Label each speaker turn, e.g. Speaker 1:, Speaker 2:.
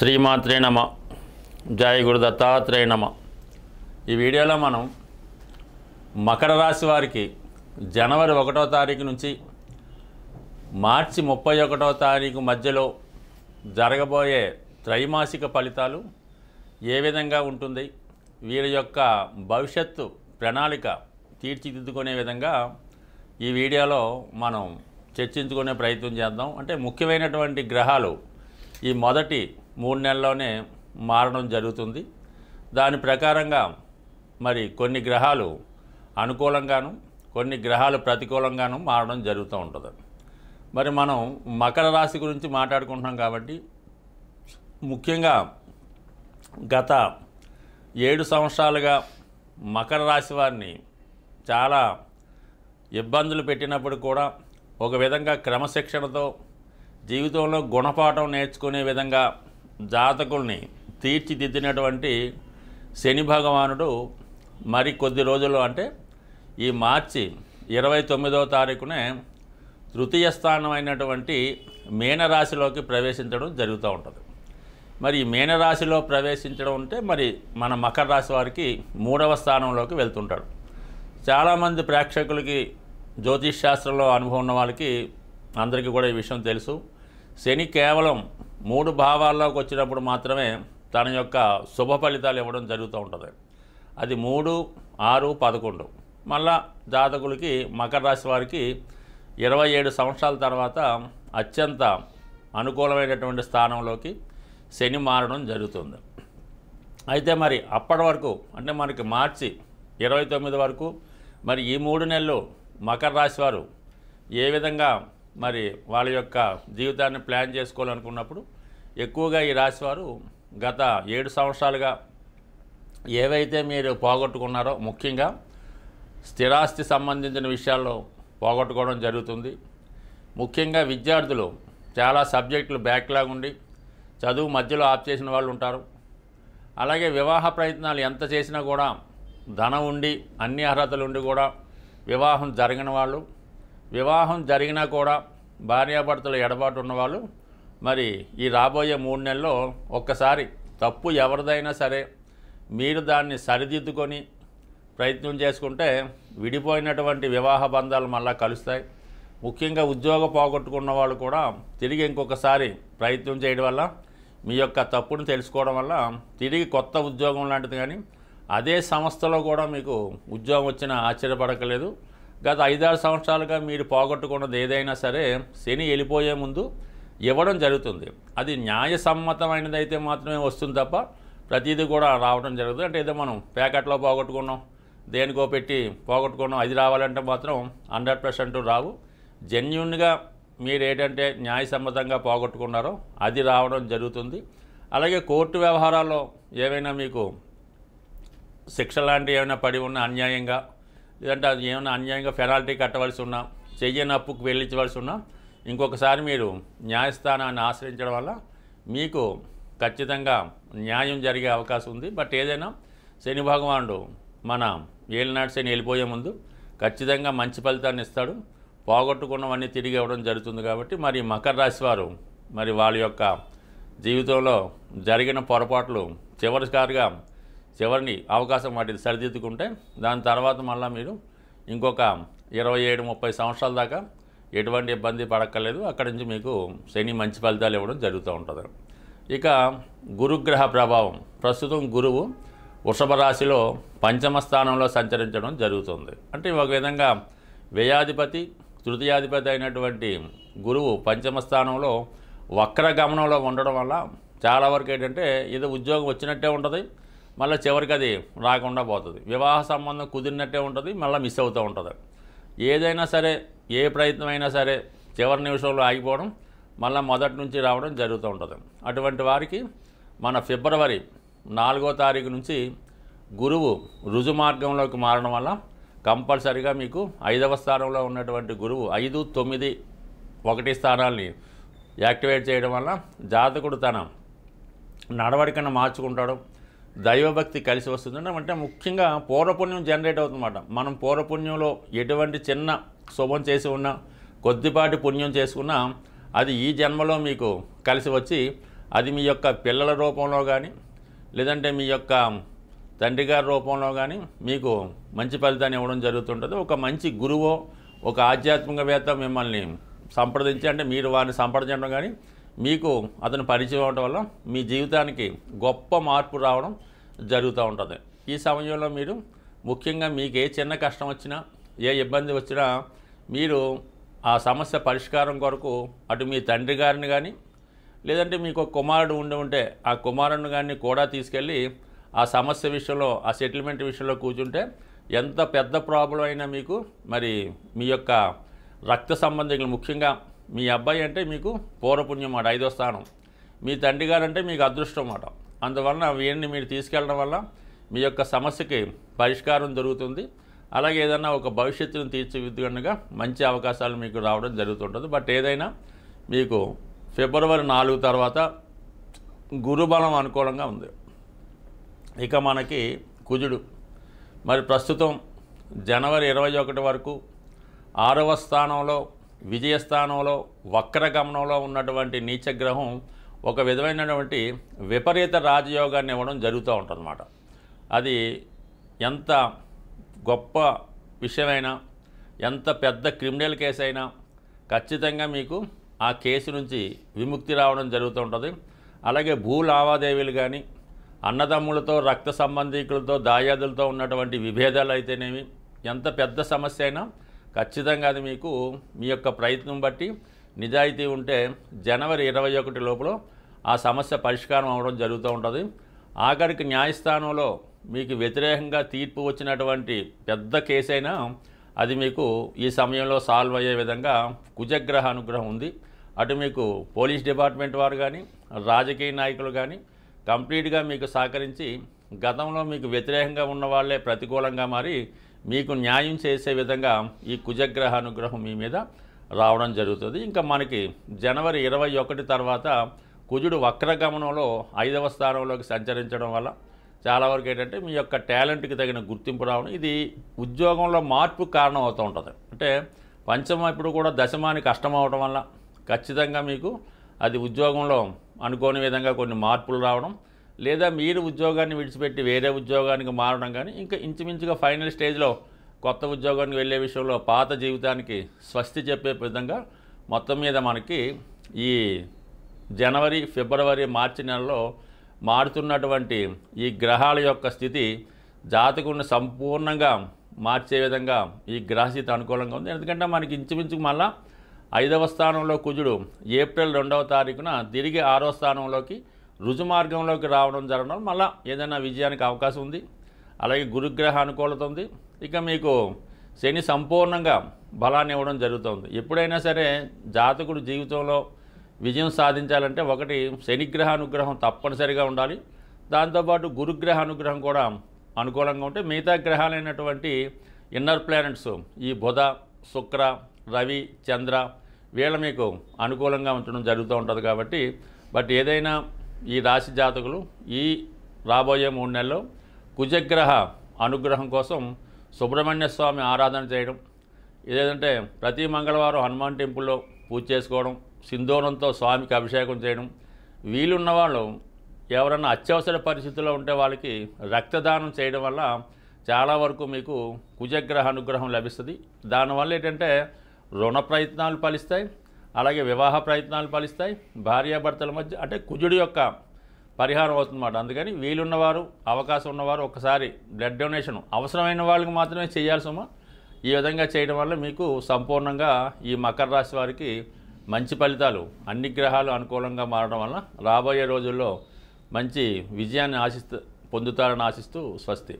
Speaker 1: శ్రీమాత్రే నమ. జయ గురు దత్తాత్రేయ నమ. ఈ వీడియోలో మనం మకర రాశి వారికి జనవరి 1వ తారీఖు నుంచి మార్చి 31వ తారీఖు మధ్యలో జరగబోయే త్రైమాసిక ఫలితాలు ఏ విధంగా ఉంటుంది, వీరి యొక్క భవిష్యత్తు ప్రణాళిక తీర్చిదిద్దుకునే విధంగా ఈ వీడియోలో మనం చర్చించుకునే ప్రయత్నం చేద్దాం. అంటే ముఖ్యమైనటువంటి గ్రహాలు ఈ మొదటి 3 నెలల్లోనే మారడం జరుగుతుంది. దాని ప్రకారంగా మరి కొన్ని గ్రహాలు అనుకూలంగాను కొన్ని గ్రహాలు ప్రతికూలంగాను మారడం జరుగుతూ ఉంటుంది. మరి మనం మకర రాశి గురించి మాట్లాడుకుంటున్నాం కాబట్టి ముఖ్యంగా గత 7 సంవత్సరాలుగా మకర రాశి వారిని చాలా ఇబ్బందులు పెట్టినప్పుడు కూడా ఒక విధంగా క్రమశిక్షణతో జీవితంలో గుణపాఠం నేర్చుకునే విధంగా జాతకుల్ని తీర్చిదిద్దినటువంటి శని భగవానుడు మరి కొద్ది రోజుల్లో అంటే ఈ మార్చి 29వ తారీఖునే తృతీయ స్థానం అయినటువంటి మీనరాశిలోకి ప్రవేశించడం జరుగుతూ ఉంటుంది. మరి ఈ మీనరాశిలో ప్రవేశించడం అంటే మరి మన మకర రాశి వారికి 3వ స్థానంలోకి వెళ్తుంటాడు. చాలామంది ప్రేక్షకులకి జ్యోతిష్ శాస్త్రంలో అనుభవం ఉన్న వాళ్ళకి అందరికీ కూడా ఈ విషయం తెలుసు. శని కేవలం 3 భావాల్లోకి వచ్చినప్పుడు మాత్రమే తన యొక్క శుభ ఫలితాలు ఇవ్వడం జరుగుతూ ఉంటుంది. అది 3, 6, 11. మళ్ళా జాతకులకి మకర రాశి వారికి 27 సంవత్సరాల తర్వాత అత్యంత అనుకూలమైనటువంటి స్థానంలోకి శని మారడం జరుగుతుంది. అయితే మరి అప్పటి వరకు అంటే మనకి మార్చి 29 వరకు మరి ఈ 3 నెలలు మకర రాశి వారు ఏ విధంగా మరి వాళ్ళ యొక్క జీవితాన్ని ప్లాన్ చేసుకోవాలనుకున్నప్పుడు ఎక్కువగా ఈ రాశివారు గత 7 సంవత్సరాలుగా ఏవైతే మీరు పోగొట్టుకున్నారో ముఖ్యంగా స్థిరాస్తి సంబంధించిన విషయాల్లో పోగొట్టుకోవడం జరుగుతుంది. ముఖ్యంగా విద్యార్థులు చాలా సబ్జెక్టులు బ్యాక్లాగ్ ఉండి చదువు మధ్యలో ఆఫ్ చేసిన వాళ్ళు ఉంటారు. అలాగే వివాహ ప్రయత్నాలు ఎంత చేసినా కూడా ధనం ఉండి అన్ని అర్హతలు ఉండి కూడా వివాహం జరగని వాళ్ళు, వివాహం జరిగినా కూడా భార్యాభర్తలు ఎడబాటు ఉన్నవాళ్ళు మరి ఈ రాబోయే 3 నెలల్లో ఒక్కసారి తప్పు ఎవరిదైనా సరే మీరు దాన్ని సరిదిద్దుకొని ప్రయత్నం చేసుకుంటే విడిపోయినటువంటి వివాహ బంధాలు మళ్ళా కలుస్తాయి. ముఖ్యంగా ఉద్యోగం పోగొట్టుకున్న వాళ్ళు కూడా తిరిగి ఇంకొకసారి ప్రయత్నం చేయడం వల్ల మీ యొక్క తప్పును తెలుసుకోవడం వల్ల తిరిగి కొత్త ఉద్యోగం లాంటిది కానీ అదే సంస్థలో కూడా మీకు ఉద్యోగం వచ్చినా ఆశ్చర్యపడకలేదు. గత 5-6 సంవత్సరాలుగా మీరు పోగొట్టుకున్నది ఏదైనా సరే శని వెళ్ళిపోయే ముందు ఇవ్వడం జరుగుతుంది. అది న్యాయసమ్మతమైనది అయితే మాత్రమే వస్తుంది తప్ప ప్రతిదీ కూడా రావడం జరుగుతుంది. అంటే ఏదో మనం ప్యాకెట్లో పోగొట్టుకున్నాం, దేనికో పెట్టి పోగొట్టుకున్నాం, అది రావాలంటే మాత్రం 100% రావు. జెన్యూన్గా మీరు ఏంటంటే న్యాయసమ్మతంగా పోగొట్టుకున్నారో అది రావడం జరుగుతుంది. అలాగే కోర్టు వ్యవహారాల్లో ఏవైనా మీకు శిక్ష లాంటివి ఏమైనా పడి ఉన్న అన్యాయంగా, లేదంటే అది ఏమైనా అన్యాయంగా పెనాల్టీ కట్టవలసి ఉన్నా, చెయ్యని అప్పుకు వెళ్ళించవలసి ఉన్నా ఇంకొకసారి మీరు న్యాయస్థానాన్ని ఆశ్రయించడం వల్ల మీకు ఖచ్చితంగా న్యాయం జరిగే అవకాశం ఉంది. బట్ ఏదైనా శని భగవానుడు మన ఏలినాటి శని వెళ్ళిపోయే ముందు ఖచ్చితంగా మంచి ఫలితాన్ని ఇస్తాడు. పోగొట్టుకున్నవన్నీ తిరిగి ఇవ్వడం జరుగుతుంది. కాబట్టి మరి మకర రాశి వారు మరి వాళ్ళ యొక్క జీవితంలో జరిగిన పొరపాట్లు చివరిని అవకాశం వాటిని సరిదిద్దుకుంటే దాని తర్వాత మళ్ళీ మీరు ఇంకొక 27-30 సంవత్సరాల దాకా ఎటువంటి ఇబ్బంది పడక్కర్లేదు. అక్కడి నుంచి మీకు శని మంచి ఫలితాలు ఇవ్వడం జరుగుతూ ఉంటుంది. ఇక గురుగ్రహ ప్రభావం, ప్రస్తుతం గురువు వృషభ రాశిలో 5వ స్థానంలో సంచరించడం జరుగుతుంది. అంటే ఒక విధంగా వ్యయాధిపతి తృతీయాధిపతి అయినటువంటి గురువు 5వ స్థానంలో వక్ర గమనంలో ఉండడం వల్ల చాలా వరకు ఏంటంటే ఏదో ఉద్యోగం వచ్చినట్టే ఉంటుంది, మళ్ళీ చివరికి అది రాకుండా పోతుంది. వివాహ సంబంధం కుదిరినట్టే ఉంటుంది, మళ్ళీ మిస్ అవుతూ ఉంటుంది. ఏదైనా సరే ఏ ప్రయత్నం అయినా సరే చివరి నిమిషంలో ఆగిపోవడం, మళ్ళీ మొదటి నుంచి రావడం జరుగుతూ ఉంటుంది. అటువంటి వారికి మన ఫిబ్రవరి 4వ తారీఖు నుంచి గురువు రుజు మార్గంలోకి మారడం వల్ల కంపల్సరిగా మీకు 5వ స్థానంలో ఉన్నటువంటి గురువు 5, 9, 1 స్థానాల్ని యాక్టివేట్ చేయడం వల్ల జాతకుడు తన నడవడికను మార్చుకుంటాడు, దైవభక్తి కలిసి వస్తుంది. అంటే ముఖ్యంగా పూర్వపుణ్యం జనరేట్ అవుతుందన్నమాట. మనం పూర్వపుణ్యంలో ఎటువంటి చిన్న శుభం చేసి ఉన్నా, కొద్దిపాటి పుణ్యం చేసుకున్నా అది ఈ జన్మలో మీకు కలిసి వచ్చి అది మీ యొక్క పిల్లల రూపంలో కానీ లేదంటే మీ యొక్క తండ్రి గారి రూపంలో కానీ మీకు మంచి ఫలితాన్ని ఇవ్వడం జరుగుతుంటుంది. ఒక మంచి గురువో ఒక ఆధ్యాత్మికవేత్త మిమ్మల్ని సంప్రదించి, అంటే మీరు వారిని సంప్రదించడం కానీ మీకు అతను పరిచయం అవడం వల్ల మీ జీవితానికి గొప్ప మార్పు రావడం జరుగుతూ ఉంటుంది. ఈ సమయంలో మీరు ముఖ్యంగా మీకు ఏ చిన్న కష్టం వచ్చినా ఏ ఇబ్బంది వచ్చినా మీరు ఆ సమస్య పరిష్కారం కొరకు అటు మీ తండ్రి గారిని కానీ లేదంటే మీకు ఒక కుమారుడు ఉంటే ఆ కుమారుని కానీ కూడా తీసుకెళ్ళి ఆ సమస్య విషయంలో ఆ సెటిల్మెంట్ విషయంలో కూర్చుంటే ఎంత పెద్ద ప్రాబ్లం అయినా మీకు మరి మీ యొక్క రక్త సంబంధికులు, ముఖ్యంగా మీ అబ్బాయి అంటే మీకు పూర్వపుణ్యం మాట 5వ స్థానం, మీ తండ్రి గారు అంటే మీకు అదృష్టం మాట. అందువలన వీరిని మీరు తీసుకెళ్ళడం వల్ల మీ యొక్క సమస్యకి పరిష్కారం దొరుకుతుంది. అలాగే ఏదన్నా ఒక భవిష్యత్తును తీర్చిదిద్దగా మంచి అవకాశాలు మీకు రావడం జరుగుతుంటుంది. బట్ ఏదైనా మీకు ఫిబ్రవరి 4 తర్వాత గురుబలం అనుకూలంగా ఉంది. ఇక మనకి కుజుడు మరి ప్రస్తుతం జనవరి 21 వరకు 6వ స్థానంలో విజయస్థానంలో వక్రగమనంలో ఉన్నటువంటి నీచగ్రహం ఒక విధమైనటువంటి విపరీత రాజయోగాన్ని ఇవ్వడం జరుగుతూ ఉంటుందన్నమాట. అది ఎంత గొప్ప విషయమైనా ఎంత పెద్ద క్రిమినల్ కేసు అయినా ఖచ్చితంగా మీకు ఆ కేసు నుంచి విముక్తి రావడం జరుగుతూ ఉంటుంది. అలాగే భూ లావాదేవీలు కానీ అన్నదమ్ములతో రక్త సంబంధికులతో దాయాదులతో ఉన్నటువంటి విభేదాలు అయితేనేమి ఎంత పెద్ద సమస్య అయినా ఖచ్చితంగా అది మీకు మీ యొక్క ప్రయత్నం బట్టి నిజాయితీ ఉంటే జనవరి 21 లోపల ఆ సమస్య పరిష్కారం అవ్వడం జరుగుతూ ఉంటుంది. ఆఖరికి న్యాయస్థానంలో మీకు వ్యతిరేకంగా తీర్పు వచ్చినటువంటి పెద్ద కేసైనా అది మీకు ఈ సమయంలో సాల్వ్ అయ్యే విధంగా కుజగ్రహ అనుగ్రహం ఉంది. అటు మీకు పోలీస్ డిపార్ట్మెంట్ వారు కానీ రాజకీయ నాయకులు కానీ కంప్లీట్గా మీకు సహకరించి గతంలో మీకు వ్యతిరేకంగా ఉన్న వాళ్ళే ప్రతికూలంగా మారి మీకు న్యాయం చేసే విధంగా ఈ కుజగ్రహ అనుగ్రహం మీ మీద రావడం జరుగుతుంది. ఇంకా మనకి జనవరి 21 తర్వాత కుజుడు వక్రగమనంలో 5వ స్థానంలోకి సంచరించడం వల్ల చాలా వరకు ఏంటంటే మీ యొక్క టాలెంట్కి తగిన గుర్తింపు రావడం, ఇది ఉద్యోగంలో మార్పు కారణం అవుతూ ఉంటుంది. అంటే పంచమ ఇప్పుడు కూడా దశమానికి కష్టం అవడం వల్ల ఖచ్చితంగా మీకు అది ఉద్యోగంలో అనుకోని విధంగా కొన్ని మార్పులు రావడం, లేదా మీరు ఉద్యోగాన్ని విడిచిపెట్టి వేరే ఉద్యోగానికి మారడం కానీ ఇంకా ఇంచుమించుగా ఫైనల్ స్టేజ్లో కొత్త ఉద్యోగానికి వెళ్ళే విషయంలో పాత జీవితానికి స్వస్తి చెప్పే విధంగా మొత్తం మీద మనకి ఈ జనవరి ఫిబ్రవరి మార్చి నెలలో మారుతున్నటువంటి ఈ గ్రహాల యొక్క స్థితి జాతకుడిని సంపూర్ణంగా మార్చే విధంగా ఈ గ్రహస్థితి అనుకూలంగా ఉంది. ఎందుకంటే మనకి ఇంచుమించుకు మళ్ళా 5వ స్థానంలో కుజుడు ఏప్రిల్ 2వ తారీఖున తిరిగి 6వ స్థానంలోకి రుజుమార్గంలోకి రావడం జరగడం మళ్ళీ ఏదైనా విజయానికి అవకాశం ఉంది. అలాగే గురుగ్రహ అనుకూలత ఉంది. ఇక మీకు శని సంపూర్ణంగా బలాన్ని ఇవ్వడం జరుగుతుంది. ఎప్పుడైనా సరే జాతకుడు జీవితంలో విజయం సాధించాలంటే ఒకటి శనిగ్రహ అనుగ్రహం తప్పనిసరిగా ఉండాలి. దాంతోపాటు గురుగ్రహ అనుగ్రహం కూడా అనుకూలంగా ఉంటే మిగతా గ్రహాలైనటువంటి ఇన్నర్ ప్లానెట్స్ ఈ బుధ శుక్ర రవి చంద్ర వీళ్ళ మీకు అనుకూలంగా ఉంచడం జరుగుతూ ఉంటుంది. కాబట్టి బట్ ఏదైనా ఈ రాశి జాతకులు ఈ రాబోయే 3 నెలల్లో కుజగ్రహ అనుగ్రహం కోసం సుబ్రహ్మణ్య స్వామి ఆరాధన చేయడం, ఏదంటే ప్రతి మంగళవారం హనుమాన్ టెంపుల్లో పూజ చేసుకోవడం, సింధూరంతో స్వామికి అభిషేకం చేయడం, వీలున్న వాళ్ళు ఎవరన్నా అత్యవసర పరిస్థితుల్లో ఉంటే వాళ్ళకి రక్తదానం చేయడం వల్ల చాలా వరకు మీకు కుజగ్రహ అనుగ్రహం లభిస్తుంది. దానివల్ల ఏంటంటే రుణ ప్రయత్నాలు ఫలిస్తాయి, అలాగే వివాహ ప్రయత్నాలు ఫలిస్తాయి, భార్యాభర్తల మధ్య అంటే కుజుడి యొక్క పరిహారం అవుతుందన్నమాట. అందుకని వీలున్నవారు అవకాశం ఉన్నవారు ఒకసారి బ్లడ్ డొనేషన్ అవసరమైన వాళ్ళకి మాత్రమే చేయాల్సమ్మా. ఈ విధంగా చేయడం వల్ల మీకు సంపూర్ణంగా ఈ మకర రాశి వారికి మంచి ఫలితాలు అన్ని గ్రహాలు అనుకూలంగా మారడం వల్ల రాబోయే రోజుల్లో మంచి విజయాన్ని పొందుతారని ఆశిస్తూ స్వస్తి.